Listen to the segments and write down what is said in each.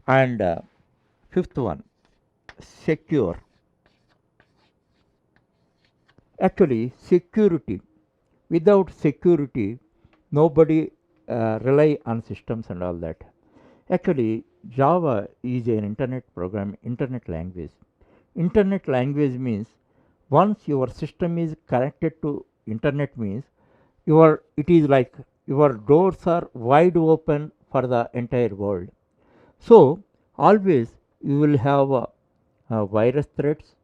And fifth one, secure. Actually, security. Without security, nobody rely on systems and all that. Actually, Java is an internet language. Internet language means once your system is connected to internet means it is like your doors are wide open for the entire world. So always you will have virus threats,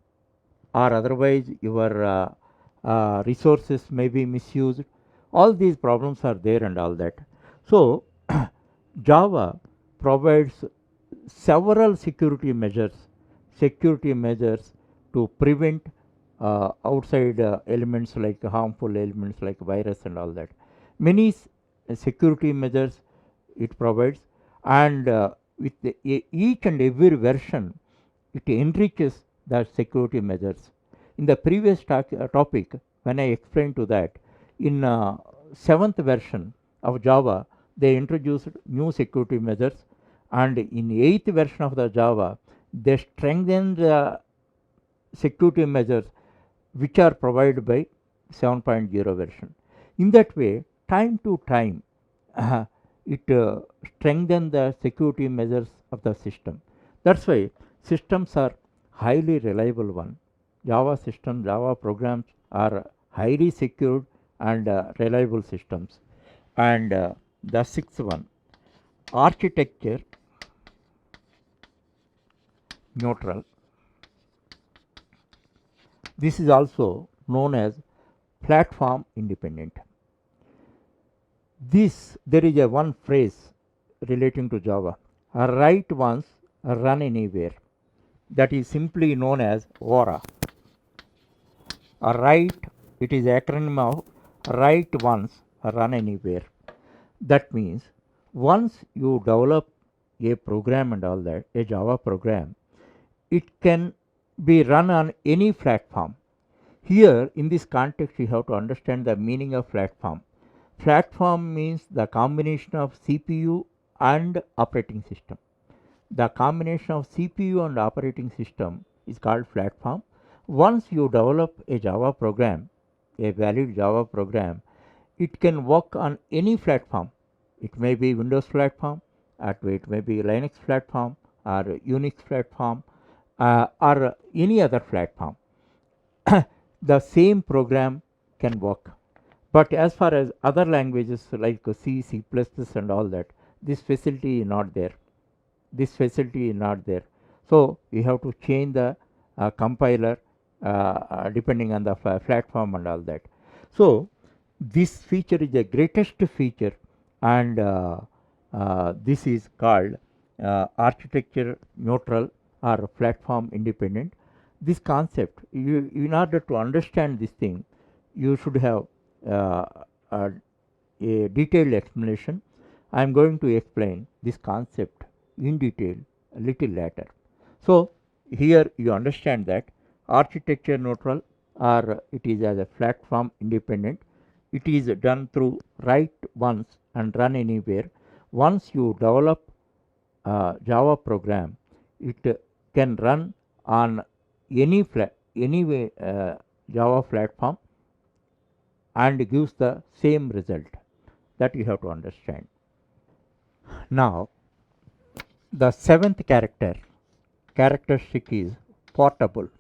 or otherwise your resources may be misused. All these problems are there and all that. So Java provides several security measures to prevent outside elements like harmful elements like virus and all that. Many security measures it provides, and with each and every version, it enriches the security measures. In the previous topic, when I explained to that, in seventh version of Java, they introduced new security measures, and in eighth version of the Java, they strengthened the security measures which are provided by 7.0 version. In that way, time to time, it strengthens the security measures of the system. That's why systems are highly reliable one. Java programs are highly secured and reliable systems. And the sixth one, architecture neutral. This is also known as platform independent. There is a one phrase relating to Java: write once, run anywhere. That is simply known as ORA. Write, it is acronym of write once, run anywhere. That means once you develop a program and all that, a Java program, it can be run on any platform. Here, in this context, you have to understand the meaning of platform. Platform means the combination of CPU and operating system. The combination of CPU and operating system is called platform. Once you develop a Java program, a valid Java program, it can work on any platform. It may be Windows platform, or it may be Linux platform, or Unix platform, or any other platform. The same program can work. But as far as other languages like C, C++ and all that, this facility is not there. So you have to change the compiler depending on the platform and all that. So this feature is the greatest feature, and this is called architecture neutral or platform independent. This concept, in order to understand this thing, you should have uh, a, a detailed explanation. I am going to explain this concept in detail a little later. So here you understand that architecture neutral, or it is as a platform independent. It is done through write once and run anywhere. Once you develop a Java program, it can run on any Java platform and gives the same result. That you have to understand. Now, the seventh characteristic is portable.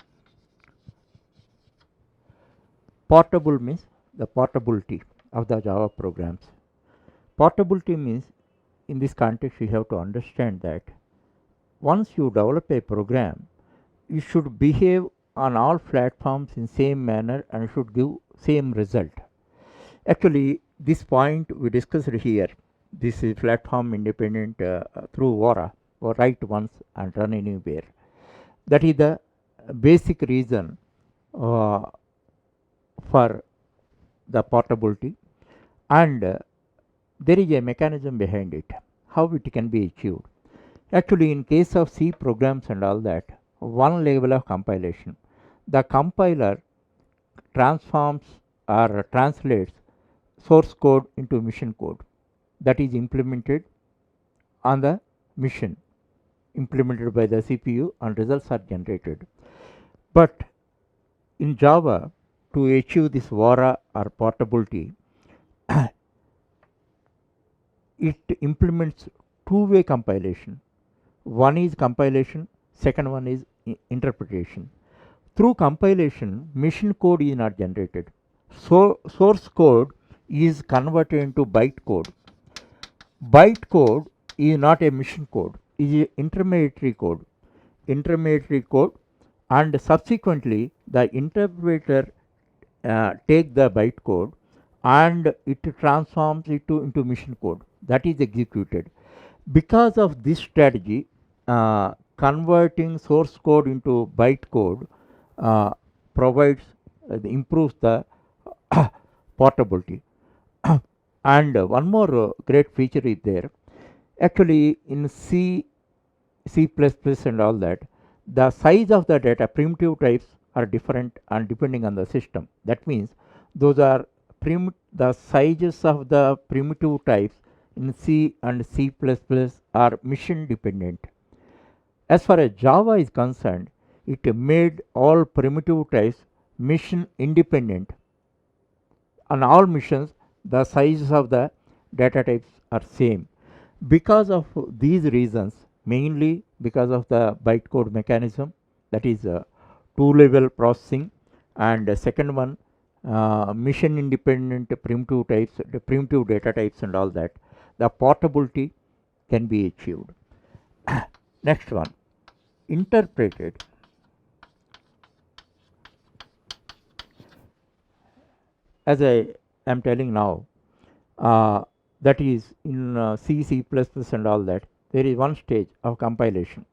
Portable means the portability of the Java programs. Portability means, in this context, you have to understand that once you develop a program, you should behave on all platforms in same manner and should give same result. Actually, this point we discussed here. This is platform independent through ORA, or write once and run anywhere. That is the basic reason uh, for the portability, and there is a mechanism behind it, how it can be achieved. Actually, in case of C programs and all that, one level of compilation, the compiler transforms or translates source code into mission code that is implemented on the mission implemented by the CPU and results are generated. But in Java, to achieve this VARA or portability, it implements two-way compilation. One is compilation, second one is interpretation. Through compilation, machine code is not generated. So source code is converted into byte code. Byte code is not a machine code, it is intermediary code. Intermediary code, and subsequently the interpreter take the byte code and it transforms it into machine code that is executed. Because of this strategy, converting source code into byte code uh, provides improves the portability. And one more great feature is there. Actually, in C++ and all that, the size of the data primitive types are different and depending on the system. That means those are the sizes of the primitive types in C and C++ are mission dependent. As far as Java is concerned, it made all primitive types mission independent. On all missions, the sizes of the data types are same. Because of these reasons, mainly because of the bytecode mechanism, that is two-level processing, and second one, mission independent primitive types, the primitive data types and all that, the portability can be achieved. Next one, interpreted. As I am telling now, that is in C, C++ and all that, there is one stage of compilation.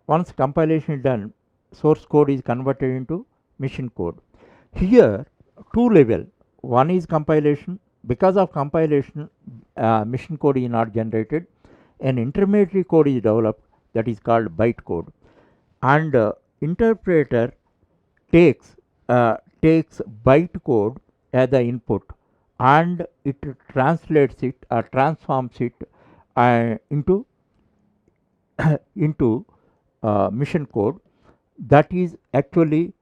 Once compilation is done, source code is converted into machine code. Here, two level. One is compilation. Because of compilation, machine code is not generated. An intermediary code is developed that is called bytecode. And interpreter takes bytecode as the input and it translates it or transforms it into into mission code that is actually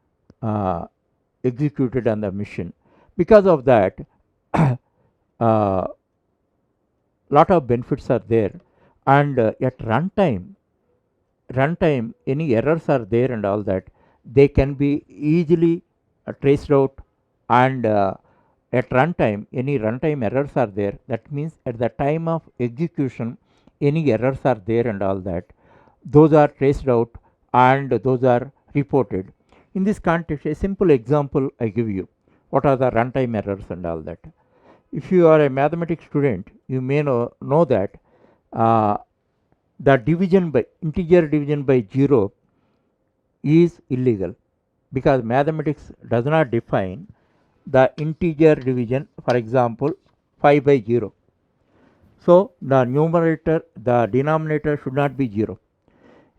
executed on the machine. Because of that, lot of benefits are there, and at runtime any errors are there and all that, they can be easily traced out, and at runtime any runtime errors are there, that means at the time of execution any errors are there and all that, those are traced out and those are reported. In this context, a simple example I give you, what are the runtime errors and all that. If you are a mathematics student, you may know that uh, the division by integer division by 0 is illegal, because mathematics does not define the integer division, for example 5 by 0. So the denominator should not be 0.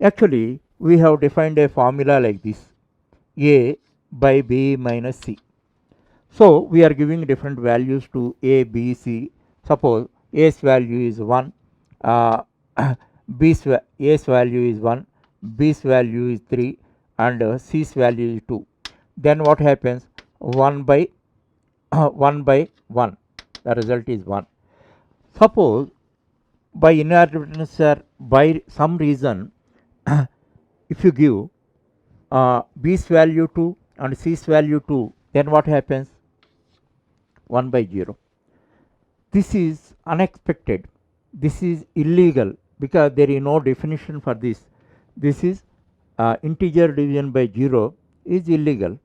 Actually, we have defined a formula like this: a by b minus c. So we are giving different values to a, b, c. Suppose a's value is 1, uh, a's value is 1, b's value is 3, and c's value is 2. Then what happens? 1 by 1 by 1, the result is 1. Suppose by inheritance or by some reason if you give b's value 2 and c's value 2, then what happens? 1 by 0. This is unexpected. This is illegal because there is no definition for this. This is integer division by 0 is illegal.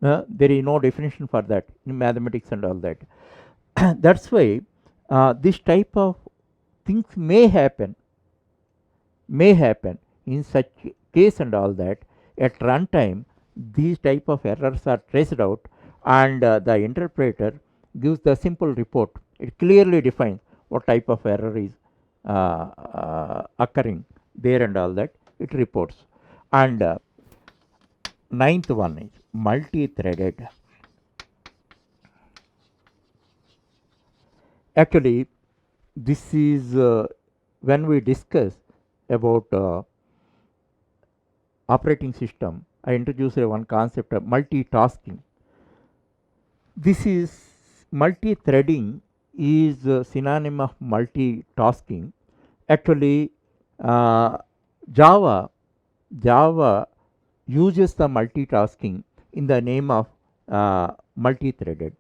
There is no definition for that in mathematics and all that. That's why this type of things may happen in such case and all that. At runtime, these type of errors are traced out, and the interpreter gives the simple report. It clearly defines what type of error is occurring there and all that. It reports. And ninth one is multi-threaded. Actually, this is when we discuss about operating system, I introduced one concept of multitasking. This is multi-threading is a synonym of multitasking. Actually, uh, Java Java uses the multitasking in the name of multi-threaded.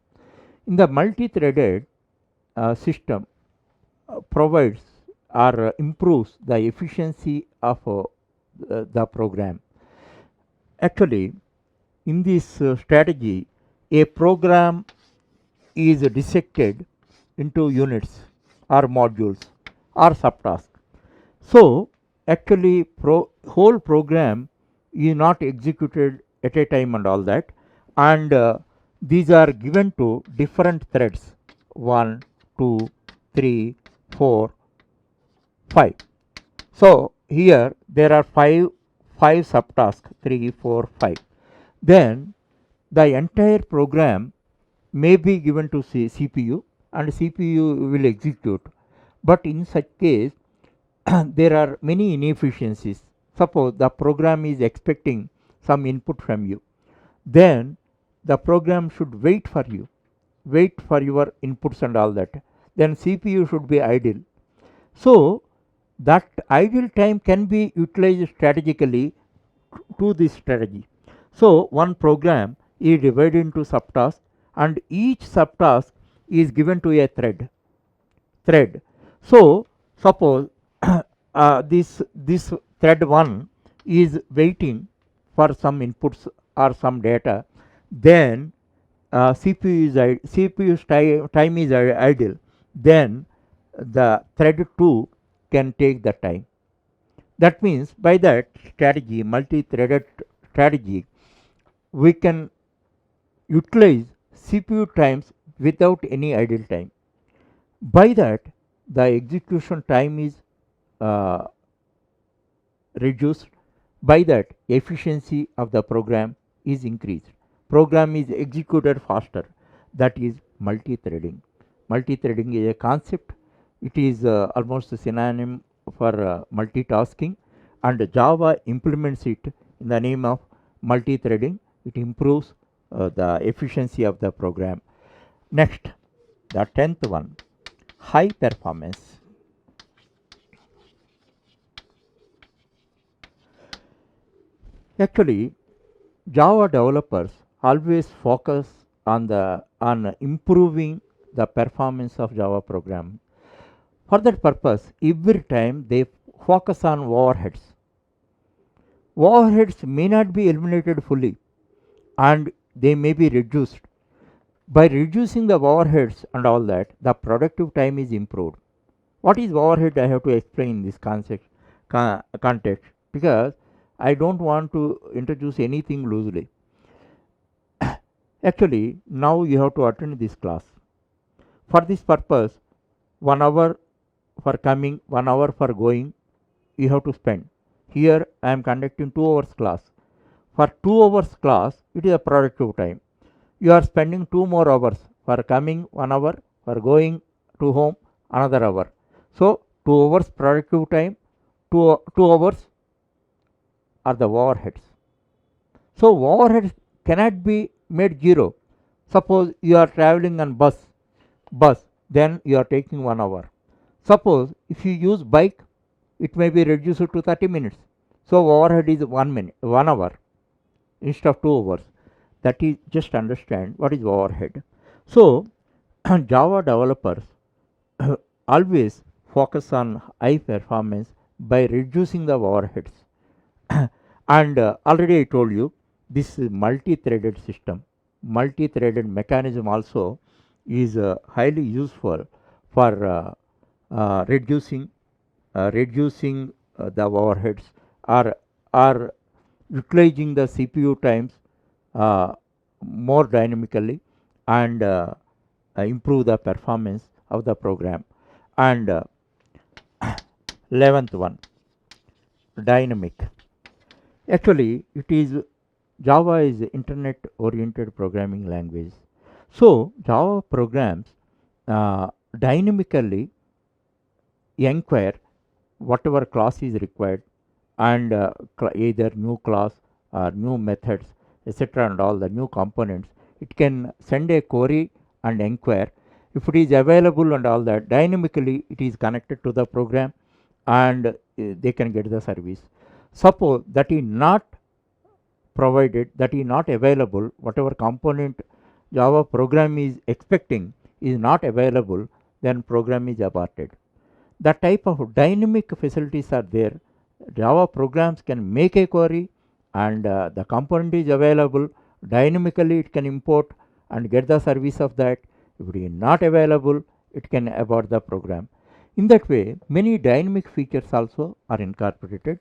In the multi-threaded system provides or improves the efficiency of the program. Actually, in this strategy, a program is dissected into units or modules or subtasks. So, actually, whole program is not executed at a time and all that, and these are given to different threads 1, 2, 3, 4, 5. So, here there are five subtasks 3, 4, 5. Then the entire program may be given to CPU and CPU will execute, but in such case there are many inefficiencies. Suppose the program is expecting some input from you, then the program should wait for you, wait for your inputs and all that. Then CPU should be idle. So that idle time can be utilized strategically to this strategy. So one program is divided into subtasks, and each subtask is given to a thread. So suppose this thread 1 is waiting for some inputs or some data, then CPU's time is idle, then the thread 2 can take the time. That means by that strategy, multi-threaded strategy, we can utilize CPU times without any idle time. By that, the execution time is uh, reduced. By that, efficiency of the program is increased. Program is executed faster. That is multi-threading. Multi-threading is a concept. It is almost a synonym for multitasking, and Java implements it in the name of multi-threading. It improves the efficiency of the program. Next, the 10th one, high performance. Actually, Java developers always focus on improving the performance of Java program. For that purpose, every time they focus on overheads. Overheads may not be eliminated fully, and they may be reduced. By reducing the overheads and all that, the productive time is improved. What is overhead? I have to explain in this context, because I don't want to introduce anything loosely. Actually, now you have to attend this class. For this purpose, 1 hour for coming, 1 hour for going, you have to spend. Here I am conducting 2 hours class. For 2 hours class, it is a productive time. You are spending 2 more hours for coming 1 hour, for going to home another hour. So 2 hours productive time, 2 hours are the overheads. So overheads cannot be made zero. Suppose you are traveling on bus, then you are taking 1 hour. Suppose if you use bike, it may be reduced to 30 minutes. So overhead is 1 minute, 1 hour instead of 2 hours. That is, just understand what is overhead. So Java developers always focus on high performance by reducing the overheads. And already I told you, this multi-threaded system, multi-threaded mechanism also is highly useful for reducing the overheads, or utilizing the CPU times uh, more dynamically, and improve the performance of the program. And 11th one, dynamic. Actually, it is Java is internet oriented programming language. So Java programs dynamically inquire whatever class is required and either new class or new methods, etc., and all the new components. It can send a query and inquire. If it is available and all that, dynamically it is connected to the program, and they can get the service. Suppose that is not provided, that is not available, whatever component Java program is expecting is not available, then program is aborted. That type of dynamic facilities are there. Java programs can make a query, and the component is available. Dynamically it can import and get the service of that. If it is not available, it can abort the program. In that way, many dynamic features also are incorporated.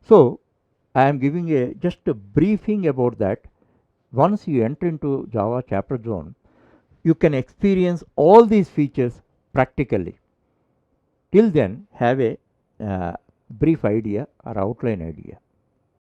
So I am giving a just a briefing about that. Once you enter into Java chapter zone, you can experience all these features practically. Till then, have a brief idea or outline idea.